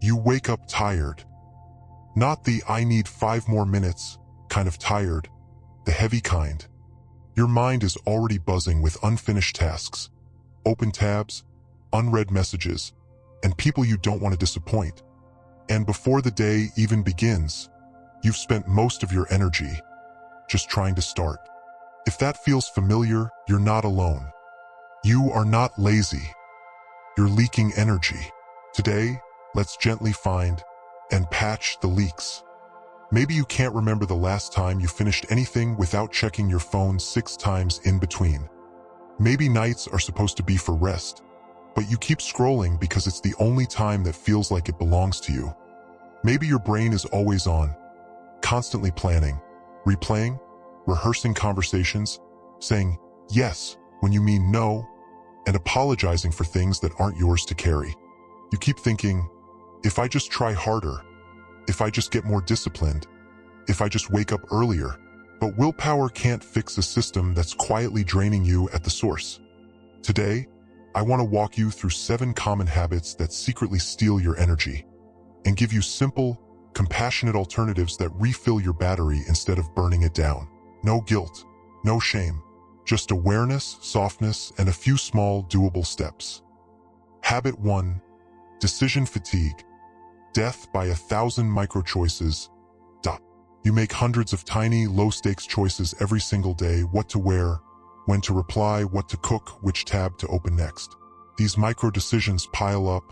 You wake up tired. Not the "I need 5 more minutes" kind of tired, the heavy kind. Your mind is already buzzing with unfinished tasks, open tabs, unread messages, and people you don't want to disappoint. And before the day even begins, you've spent most of your energy just trying to start. If that feels familiar, you're not alone. You are not lazy. You're leaking energy. Today, let's gently find and patch the leaks. Maybe you can't remember the last time you finished anything without checking your phone 6 times in between. Maybe nights are supposed to be for rest, but you keep scrolling because it's the only time that feels like it belongs to you. Maybe your brain is always on, constantly planning, replaying, rehearsing conversations, saying yes when you mean no, and apologizing for things that aren't yours to carry. You keep thinking, if I just try harder, if I just get more disciplined, if I just wake up earlier. But willpower can't fix a system that's quietly draining you at the source. Today, I want to walk you through 7 common habits that secretly steal your energy and give you simple, compassionate alternatives that refill your battery instead of burning it down. No guilt, no shame, just awareness, softness, and a few small, doable steps. Habit 1. Decision fatigue. Death by 1,000 micro-choices. You make hundreds of tiny, low-stakes choices every single day: what to wear, when to reply, what to cook, which tab to open next. These micro-decisions pile up,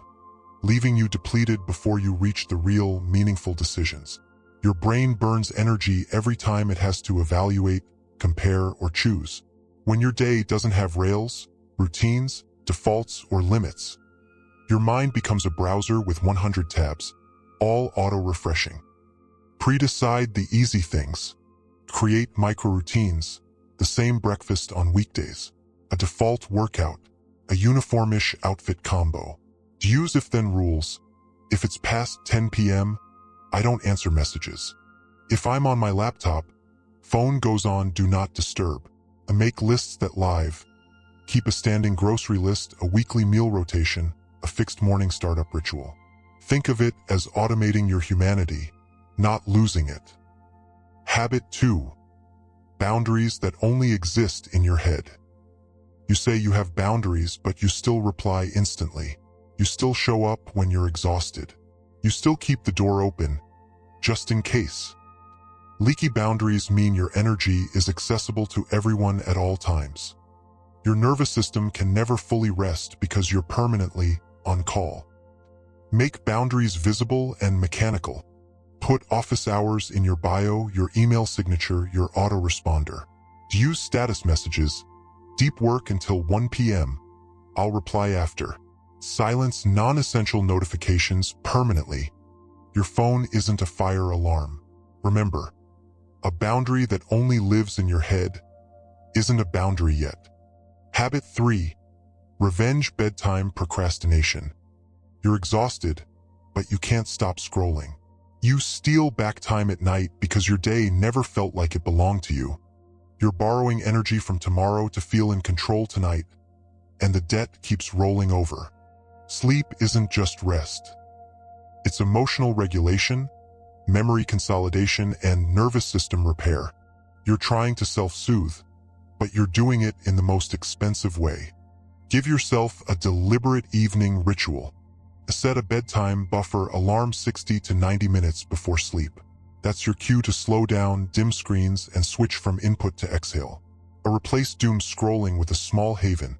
leaving you depleted before you reach the real, meaningful decisions. Your brain burns energy every time it has to evaluate, compare, or choose. When your day doesn't have rails, routines, defaults, or limits, your mind becomes a browser with 100 tabs, all auto-refreshing. Pre-decide the easy things. Create micro-routines, the same breakfast on weekdays, a default workout, a uniformish outfit combo. Use if-then rules. If it's past 10 p.m., I don't answer messages. If I'm on my laptop, phone goes on do not disturb. I make lists that live. Keep a standing grocery list, a weekly meal rotation, a fixed morning startup ritual. Think of it as automating your humanity, not losing it. Habit 2. Boundaries that only exist in your head. You say you have boundaries, but you still reply instantly. You still show up when you're exhausted. You still keep the door open, just in case. Leaky boundaries mean your energy is accessible to everyone at all times. Your nervous system can never fully rest because you're permanently on call. Make boundaries visible and mechanical. Put office hours in your bio, your email signature, your autoresponder. Use status messages. Deep work until 1 p.m. I'll reply after. Silence non-essential notifications permanently. Your phone isn't a fire alarm. Remember, a boundary that only lives in your head isn't a boundary yet. Habit 3. Revenge bedtime procrastination. You're exhausted, but you can't stop scrolling. You steal back time at night because your day never felt like it belonged to you. You're borrowing energy from tomorrow to feel in control tonight, and the debt keeps rolling over. Sleep isn't just rest. It's emotional regulation, memory consolidation, and nervous system repair. You're trying to self-soothe, but you're doing it in the most expensive way. Give yourself a deliberate evening ritual. Set a bedtime buffer alarm 60 to 90 minutes before sleep. That's your cue to slow down, dim screens, and switch from input to exhale. Replace doom scrolling with a small haven.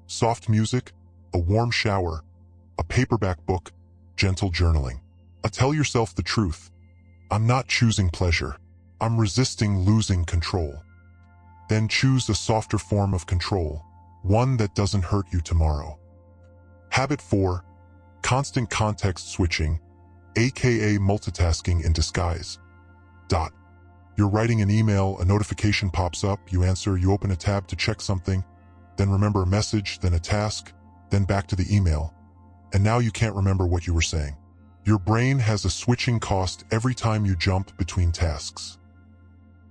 Soft music, a warm shower, a paperback book, gentle journaling. Tell yourself the truth. I'm not choosing pleasure. I'm resisting losing control. Then choose a softer form of control, one that doesn't hurt you tomorrow. Habit 4. Constant context switching, aka multitasking in disguise. You're writing an email, a notification pops up, you answer, you open a tab to check something, then remember a message, then a task, then back to the email, and now you can't remember what you were saying. Your brain has a switching cost every time you jump between tasks.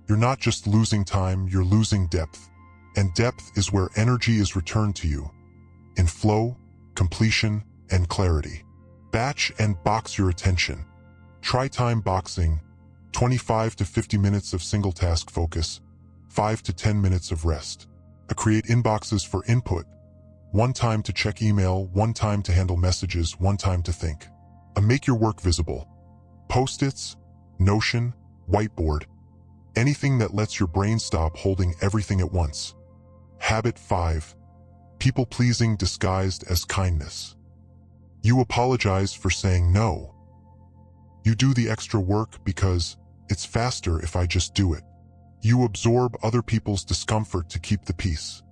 You're not just losing time, you're losing depth, and depth is where energy is returned to you, in flow, completion, and clarity. Batch and box your attention. Try time boxing, 25 to 50 minutes of single task focus, 5 to 10 minutes of rest. Create inboxes for input. One time to check email, one time to handle messages, one time to think. Make your work visible. Post-its, Notion, whiteboard. Anything that lets your brain stop holding everything at once. Habit 5. People-pleasing disguised as kindness. You apologize for saying no. You do the extra work because it's faster if I just do it. You absorb other people's discomfort to keep the peace.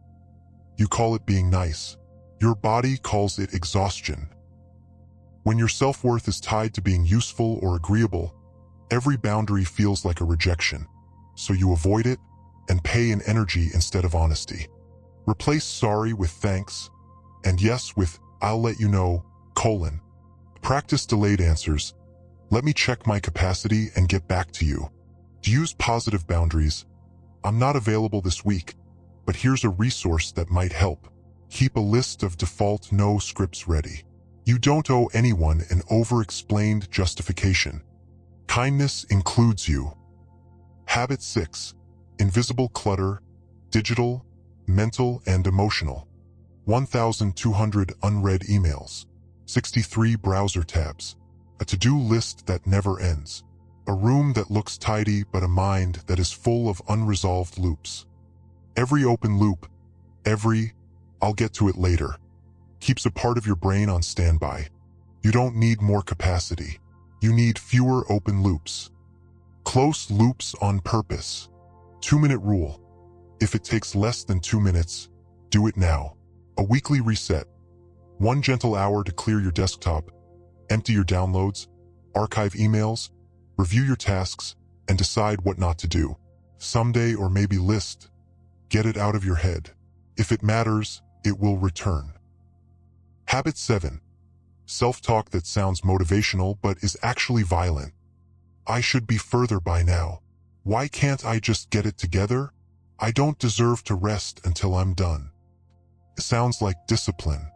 You call it being nice. Your body calls it exhaustion. When your self-worth is tied to being useful or agreeable, every boundary feels like a rejection. So you avoid it and pay in energy instead of honesty. Replace sorry with thanks, and yes with I'll let you know, colon. Practice delayed answers. Let me check my capacity and get back to you. Use positive boundaries. I'm not available this week, but here's a resource that might help. Keep a list of default no scripts ready. You don't owe anyone an over-explained justification. Kindness includes you. Habit 6. Invisible clutter, digital, mental, and emotional. 1,200 unread emails. 63 browser tabs. A to-do list that never ends. A room that looks tidy but a mind that is full of unresolved loops. Every open loop, every I'll get to it later, keeps a part of your brain on standby. You don't need more capacity. You need fewer open loops. Close loops on purpose. 2-minute rule. If it takes less than 2 minutes, do it now. A weekly reset. 1 gentle hour to clear your desktop, empty your downloads, archive emails, review your tasks, and decide what not to do. Someday or maybe list. Get it out of your head. If it matters, it will return. Habit 7. Self-talk that sounds motivational but is actually violent. I should be further by now. Why can't I just get it together? I don't deserve to rest until I'm done. It sounds like discipline.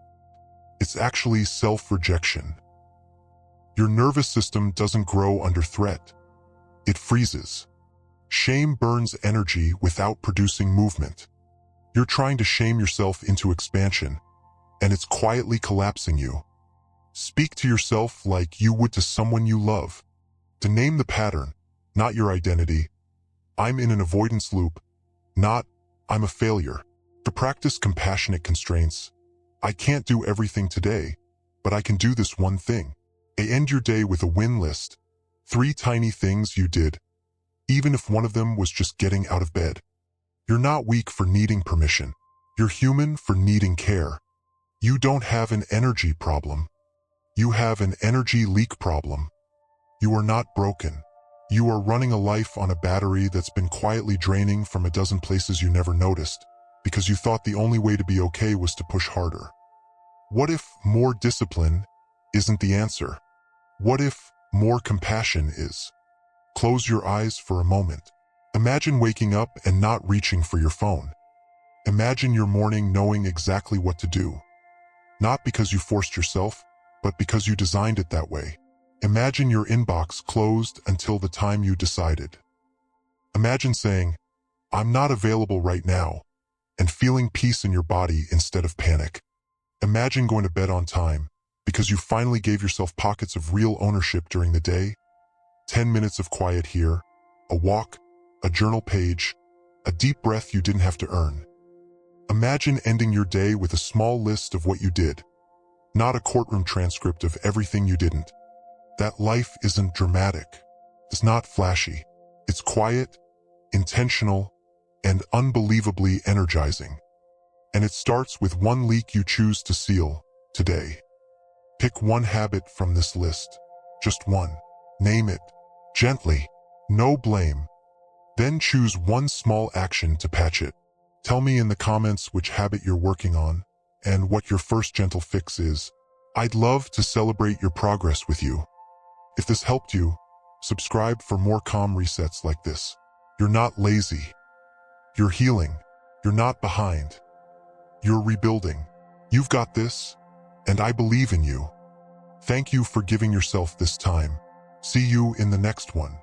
It's actually self-rejection. Your nervous system doesn't grow under threat. It freezes. Shame burns energy without producing movement. You're trying to shame yourself into expansion, and it's quietly collapsing you. Speak to yourself like you would to someone you love. To name the pattern, not your identity. I'm in an avoidance loop, not I'm a failure. To practice compassionate constraints. I can't do everything today, but I can do this one thing. End your day with a win list. 3 tiny things you did, even if one of them was just getting out of bed. You're not weak for needing permission. You're human for needing care. You don't have an energy problem. You have an energy leak problem. You are not broken. You are running a life on a battery that's been quietly draining from a dozen places you never noticed, because you thought the only way to be okay was to push harder. What if more discipline isn't the answer? What if more compassion is? Close your eyes for a moment. Imagine waking up and not reaching for your phone. Imagine your morning knowing exactly what to do. Not because you forced yourself, but because you designed it that way. Imagine your inbox closed until the time you decided. Imagine saying, I'm not available right now, and feeling peace in your body instead of panic. Imagine going to bed on time, because you finally gave yourself pockets of real ownership during the day. 10 minutes of quiet here, a walk, a journal page, a deep breath you didn't have to earn. Imagine ending your day with a small list of what you did, not a courtroom transcript of everything you didn't. That life isn't dramatic. It's not flashy. It's quiet, intentional, and unbelievably energizing. And it starts with one leak you choose to seal today. Pick one habit from this list. Just one. Name it. Gently. No blame. Then choose one small action to patch it. Tell me in the comments which habit you're working on and what your first gentle fix is. I'd love to celebrate your progress with you. If this helped you, subscribe for more calm resets like this. You're not lazy. You're healing. You're not behind. You're rebuilding. You've got this, and I believe in you. Thank you for giving yourself this time. See you in the next one.